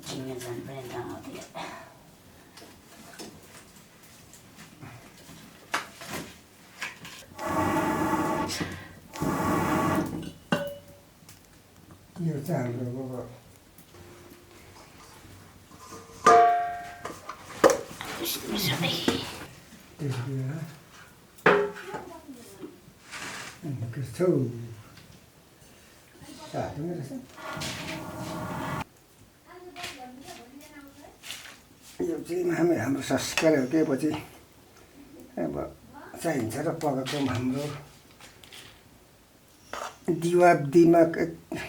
झिङ्गे झन् पनि तनाउँथ्यो यो चाहिँ हाम्रो कस्तो यो चाहिँ हाम्रो संस्कार हो के पछि अब चाहिन्छ र पकाएको हाम्रो दिवा दिमाग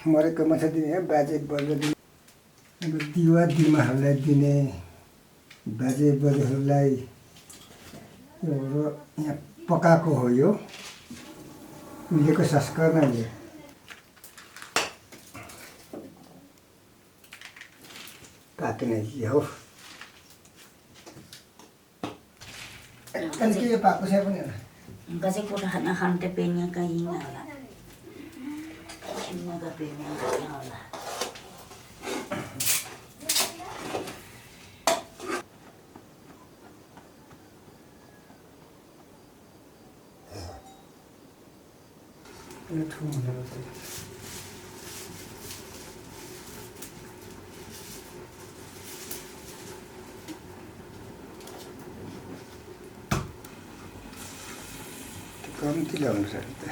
मरेको माछा दिने बाजे बजु दिने अब दिवा दिमाहरूलाई दिने बाजे बजुहरूलाई यहाँ पकाएको हो यो उहिलेको संस्कार नै हो पाकिने के हो अनि के यो पाएको छ पनि होला गजे कोठा खाना खान्टे पेन्या कहीँ होला हिँड्नका पेन्या कहीँ होला कम्ती ल्याउनु छ त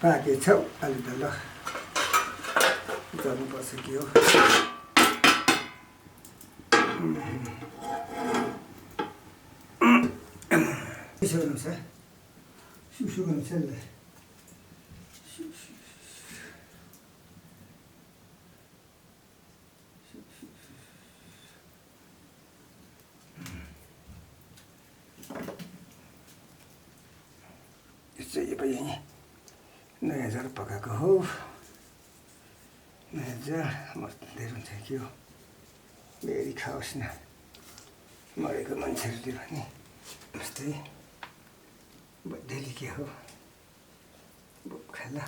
पाकेछ अलि त ल गर्नुपर्छ के हो त्यसो गर्नुहोस् है सुसु गर्नुहोस् है ल यो पनि नयाँ जार पकाएको हो नयाँ जार मस्त धेरै हुन्छ के हो बेरी खाओस् न मरेको मान्छेहरूले भने जस्तै डेली के हो खाला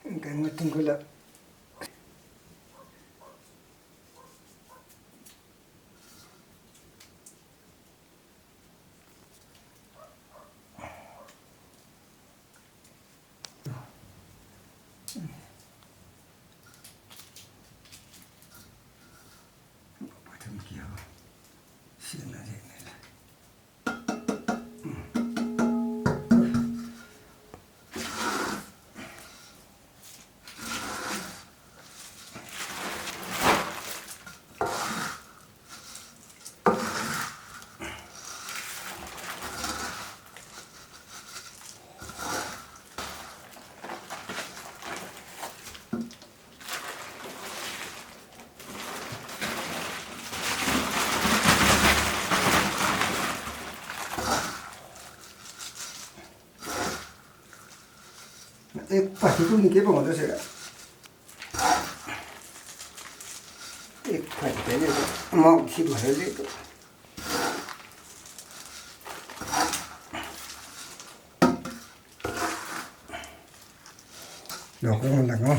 गाउँमा तुङ्कुला एक पाखीको नि के पो हुँदैछ एक फाटी मौखी भएर लिएको ढोक्रो लाग्नु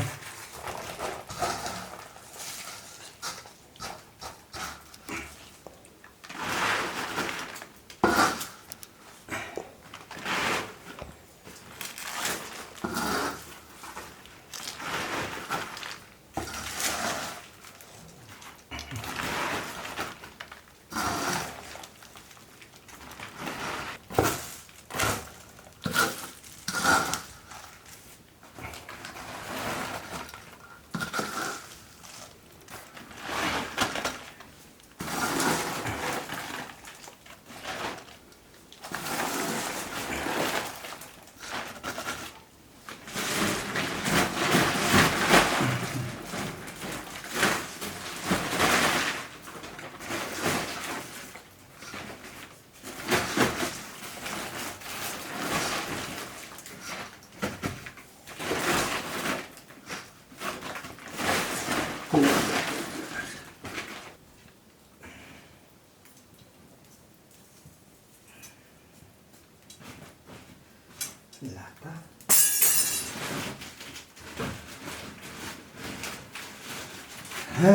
या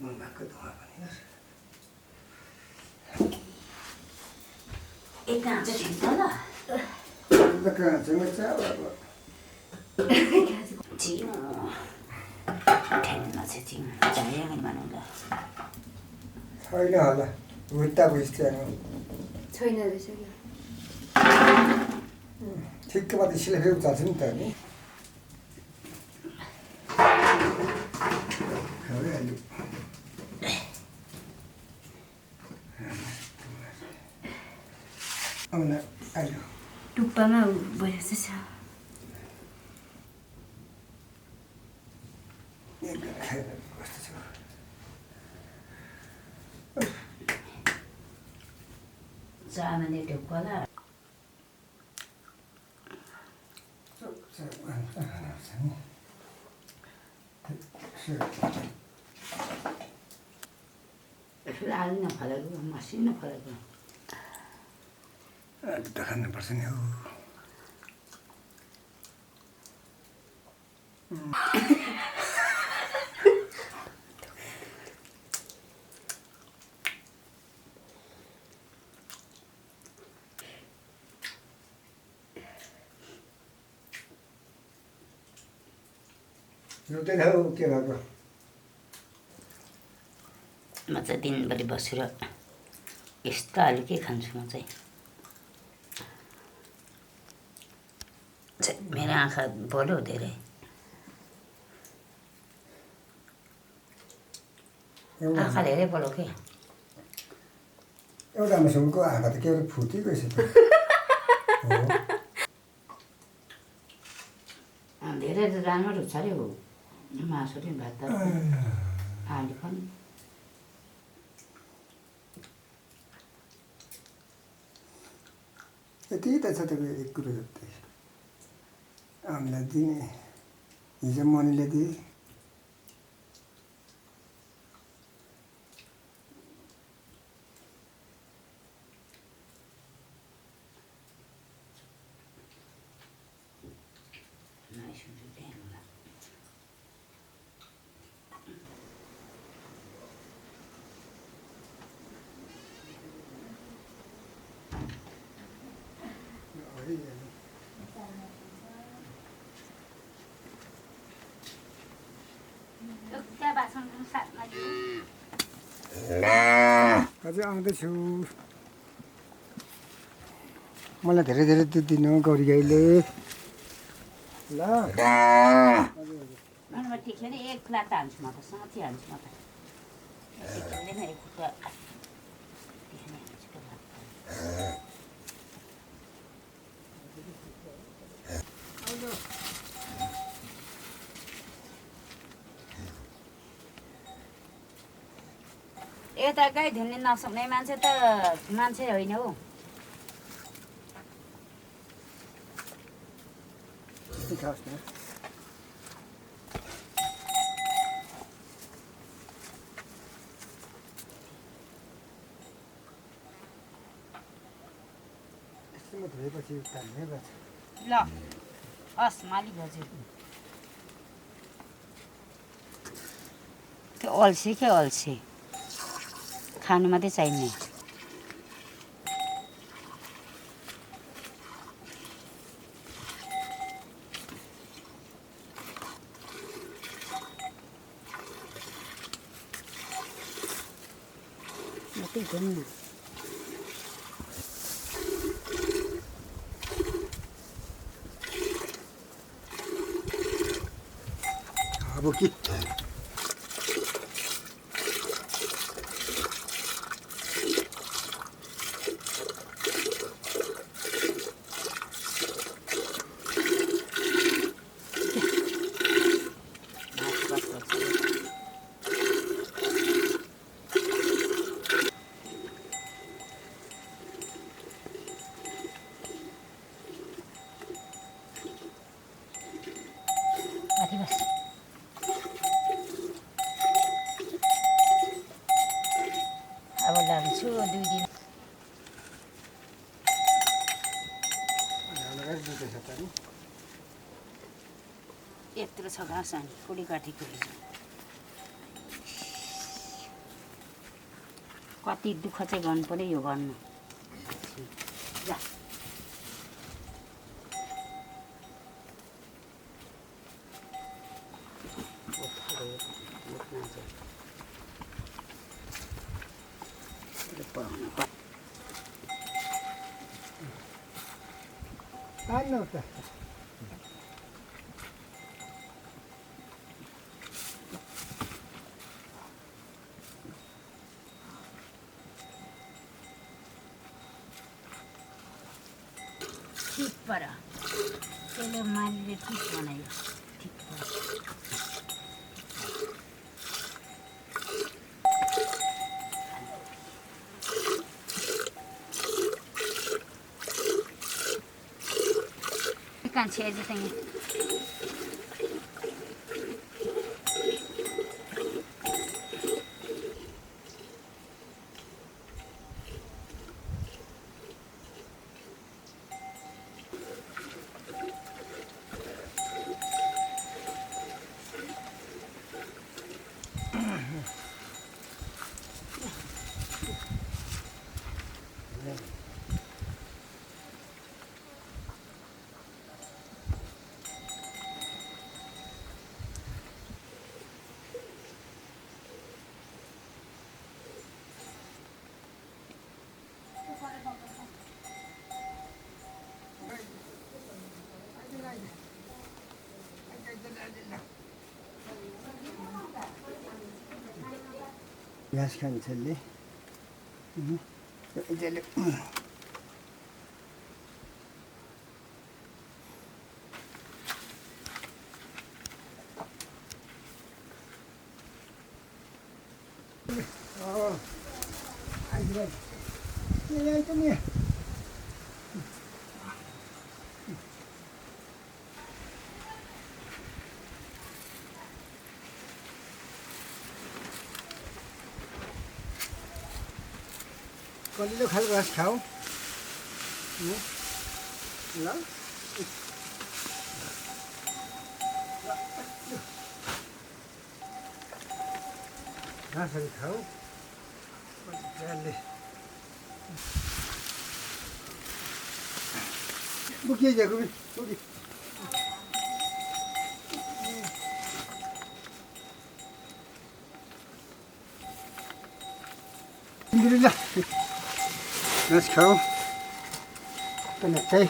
भएको धुवा पनि एक कहाँ चाहिँ ठिक छ ल कहाँ चाहिँ चावल चिनो ठेल्न चाहिँ चिनो चाहियो नि भनौँ ल छैन होला भुट्टा बुझ्थ्यो छैन रहेछ क्या ठिक्क मात्रै सिलाइ फेरि उचाल्छ नि त नि खाइहाल्यो आउन आयो टुप्पामा भइरहेको छ एकजना खाएर कस्तो छ चामले ढुक्कला यसो आलु नफलेको मसिनो नफलेको त खानुपर्छ नि हौ रुँदैन हौ के भएको म चाहिँ दिनभरि बसेर यस्तो आलु के खान्छु म चाहिँ मेरो आँखा बोल्यो धेरै आँखा धेरै बोल्यो के एउटा मसुङको आँखा त के अरे फुटेको रहेछ त धेरै त राम्रो हुन्छ अरे हो मासु नि भात त आलु पनि यति त छ तपाईँको एक कुरो जस्तै हामीलाई दिने हिजो मनीले दिए अझै आउँदैछु मलाई धेरै धेरै दुध दिनु गौरी गाईले ल ठिक छ नि एक फ्ल्याट त हाल्छु म त साँच्ची हाल्छु म त एक खुट्टा यता गाई धुन्ने नसक्ने मान्छे त मान्छे होइन हौ धोएपछि ल हस् मालिक हजुर त्यो अल्छी के अल्छी खानु मात्रै चाहिने मात्रै घुम्नु अब के माथि बस सुतेछ पनि यत्रो छ घाँस अनि कुडी काटेको हिजो कति दुःख चाहिँ गर्नु पर्यो यो गर्नु जा आन्नु त ठिक पर त्यसले मालीले ठिक बनायो ठिक पर कान्छे जस्तै घाँस खान्छले कलिलो खालको घाँस खाऊ ल घाँसहरू खाऊ बुकिएको bookie Alhamdulillah. Let's go. Penatay.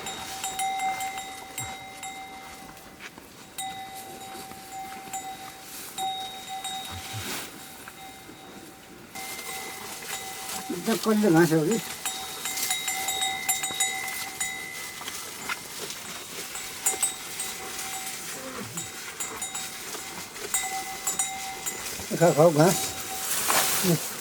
Ito ko lang ha, sorry. Nakakaw ha?